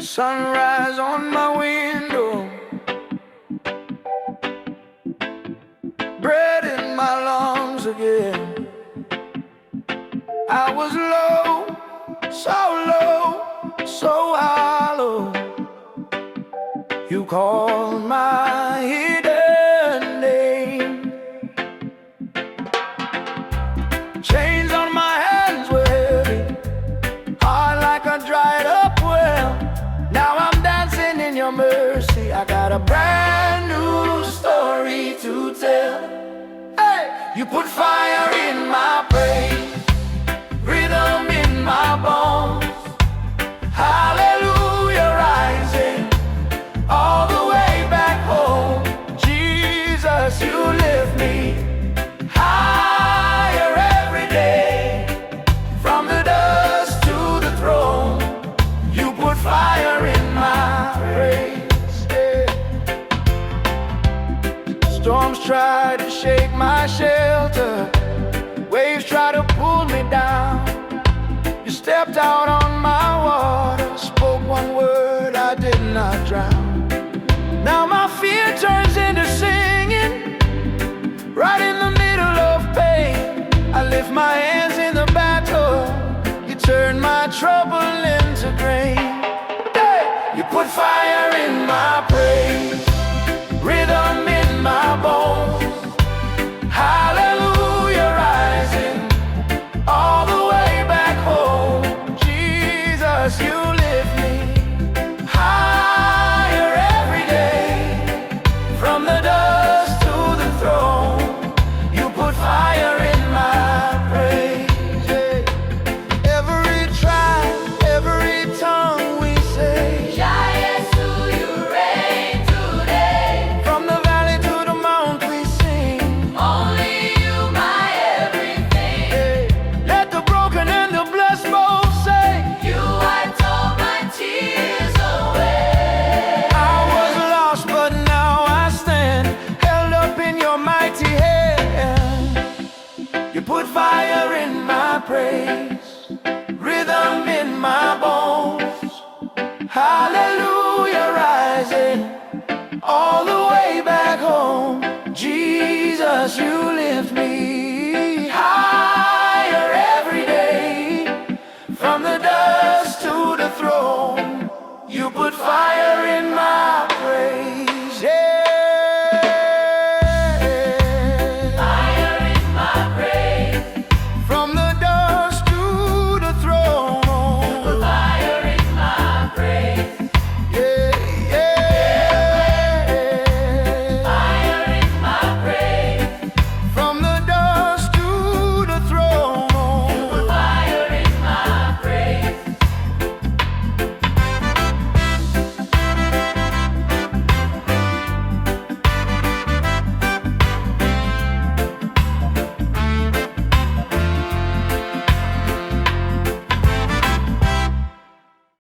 Sunrise on my window, breath in my lungs again. I was low, so hollow. You called my hidden name. Chains on my hands were heavy, hard like a dried up well. Now I'm dancing in your mercy. I got a brand new story to tell. Hey, you put fire in my praise, rhythm in my bones. Hallelujah, rising all the way back home. Jesus, you lift me higher every day. From the dust to the throne, you put fire in my praise. Yeah. Storms try to shake my shelter, waves try to pull me down. You stepped out on my water, spoke one word, I did not drown. Now my fear turns into singing, right in the middle of pain. I lift my hands in the battle, you turn my trouble into grain. Hey! You put fire in my praise, rhythm in my bones. Hallelujah, rising all the way back home. Jesus, you lift me higher every day. From the dust to the throne, you put fire in my praise. Yeah. Every tribe, every tongue we say, Jah Yesu, you reign today. from the valley to the mount we sing. Only you, my everything. Hey, let the broken and the blessed both say, You wiped all my tears away. I was lost but now I stand, held up in your mighty hand. You put fire in my praise, rhythm in my bones. Hallelujah, rising all the way back home. Jesus, you lift me higher every day. From the dust to the throne, you put fire in my praise.